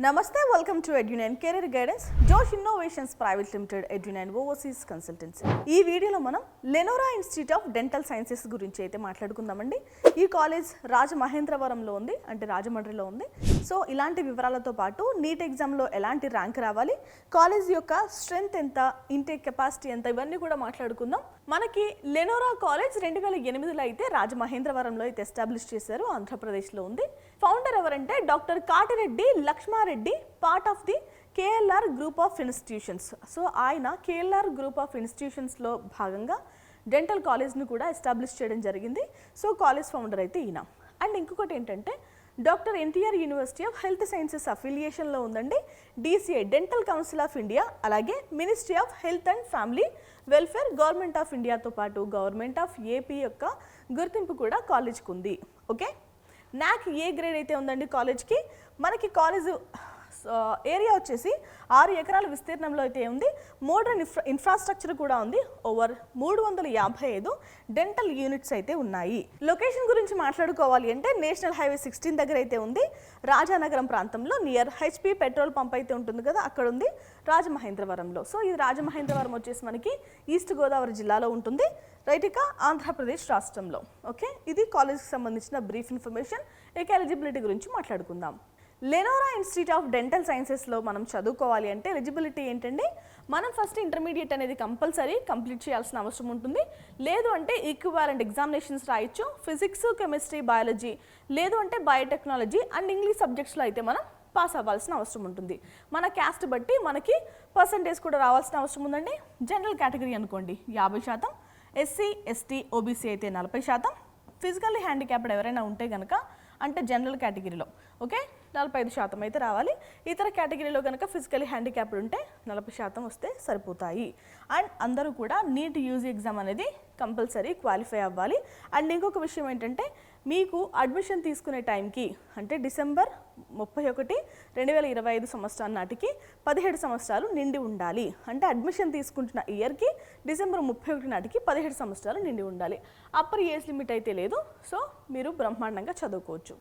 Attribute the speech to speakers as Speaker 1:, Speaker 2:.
Speaker 1: Namaste, welcome to EduNine Career Guidance, Josh Innovations Private Limited, EduNine Overseas Consultancy. ఈ వీడియోలో మనం లెనోరా institute of dental sciences గురించి అయితే మాట్లాడుకుందామండి. ఈ కాలేజ్ రాజమహేంద్రవరంలో ఉంది, అంటే రాజమండ్రిలో ఉంది. సో ఇలాంటి వివరాలతో పాటు నీట్ ఎగ్జామ్లో ఎలాంటి ర్యాంక్ రావాలి, కాలేజ్ యొక్క స్ట్రెంగ్త్ ఎంత, ఇంటేక్ కెపాసిటీ ఎంత, ఇవన్నీ కూడా మాట్లాడుకుందాం. మనకి లెనోరా కాలేజ్ 2008లో అయితే రాజమహేంద్రవరంలో అయితే ఎస్టాబ్లిష్ చేశారు, ఆంధ్రప్రదేశ్లో ఉంది. ఫౌండర్ ఎవరంటే doctor Katireddy Lakshma Reddy, part of the KLR group of institutions. So ఆయన కేఎల్ఆర్ గ్రూప్ ఆఫ్ ఇన్స్టిట్యూషన్స్లో భాగంగా డెంటల్ కాలేజ్ని కూడా ఎస్టాబ్లిష్ చేయడం జరిగింది. సో కాలేజ్ ఫౌండర్ అయితే ఈయన. అండ్ ఇంకొకటి ఏంటంటే doctor NTR university of health sciences అఫిలియేషన్లో ఉందండి. DCI dental council of India, అలాగే ministry of health and family welfare, government of ఇండియాతో పాటు గవర్నమెంట్ ఆఫ్ ఏపీ యొక్క గుర్తింపు కూడా కాలేజ్కి ఉంది. ఓకే, NAC A గ్రేడ్ అయితే ఉందండి కాలేజ్కి. మనకి కాలేజ్ ఏరియా వచ్చేసి 6 ఎకరాల విస్తీర్ణంలో అయితే ఉంది. మోడర్న్ ఇన్ఫ్రాస్ట్రక్చర్ కూడా ఉంది. ఓవర్ 355 డెంటల్ యూనిట్స్ అయితే ఉన్నాయి. లొకేషన్ గురించి మాట్లాడుకోవాలి అంటే నేషనల్ హైవే 16 దగ్గర అయితే ఉంది. రాజానగరం ప్రాంతంలో నియర్ HP పెట్రోల్ పంప్ అయితే ఉంటుంది కదా, అక్కడ ఉంది రాజమహేంద్రవరంలో. సో ఇది రాజమహేంద్రవరం వచ్చేసి మనకి ఈస్ట్ గోదావరి జిల్లాలో ఉంటుంది, రైట్. ఇక ఆంధ్రప్రదేశ్ రాష్ట్రంలో. ఓకే, ఇది కాలేజ్కి సంబంధించిన బ్రీఫ్ ఇన్ఫర్మేషన్. ఇక ఎలిజిబిలిటీ గురించి మాట్లాడుకుందాం. లెనోరా ఇన్స్టిట్యూట్ ఆఫ్ డెంటల్ సైన్సెస్లో మనం చదువుకోవాలి అంటే ఎలిజిబిలిటీ ఏంటండి, మనం ఫస్ట్ ఇంటర్మీడియట్ అనేది కంపల్సరీ కంప్లీట్ చేయాల్సిన అవసరం ఉంటుంది. లేదు అంటే ఈక్వివాలెంట్ ఎగ్జామినేషన్స్ రాయొచ్చు. ఫిజిక్స్, కెమిస్ట్రీ, బయాలజీ, లేదు అంటే బయోటెక్నాలజీ అండ్ ఇంగ్లీష్ సబ్జెక్ట్స్లో అయితే మనం పాస్ అవ్వాల్సిన అవసరం ఉంటుంది. మన క్యాస్ట్ బట్టి మనకి పర్సంటేజ్ కూడా రావాల్సిన అవసరం ఉందండి. జనరల్ కేటగిరీ అనుకోండి 50%, SC, ST, OBC అయితే 40%, ఫిజికల్లీ హ్యాండిక్యాప్డ్ ఎవరైనా ఉంటే కనుక అంటే జనరల్ కేటగిరీలో ఓకే 45% అయితే రావాలి. ఇతర కేటగిరీలో కనుక ఫిజికల్లీ హ్యాండిక్యాప్డ్ ఉంటే 40% వస్తే సరిపోతాయి. అండ్ అందరూ కూడా నీట్ UG ఎగ్జామ్ అనేది కంపల్సరీ క్వాలిఫై అవ్వాలి. అండ్ ఇంకొక విషయం ఏంటంటే మీకు అడ్మిషన్ తీసుకునే టైంకి అంటే డిసెంబర్ 31, 2025 సంవత్సరం నాటికి 17 సంవత్సరాలు నిండి ఉండాలి. అంటే అడ్మిషన్ తీసుకుంటున్న ఇయర్కి డిసెంబర్ 31 నాటికి 17 సంవత్సరాలు నిండి ఉండాలి. అప్పర్ ఏజ్ లిమిట్ అయితే లేదు. సో మీరు బ్రహ్మాండంగా చదువుకోవచ్చు.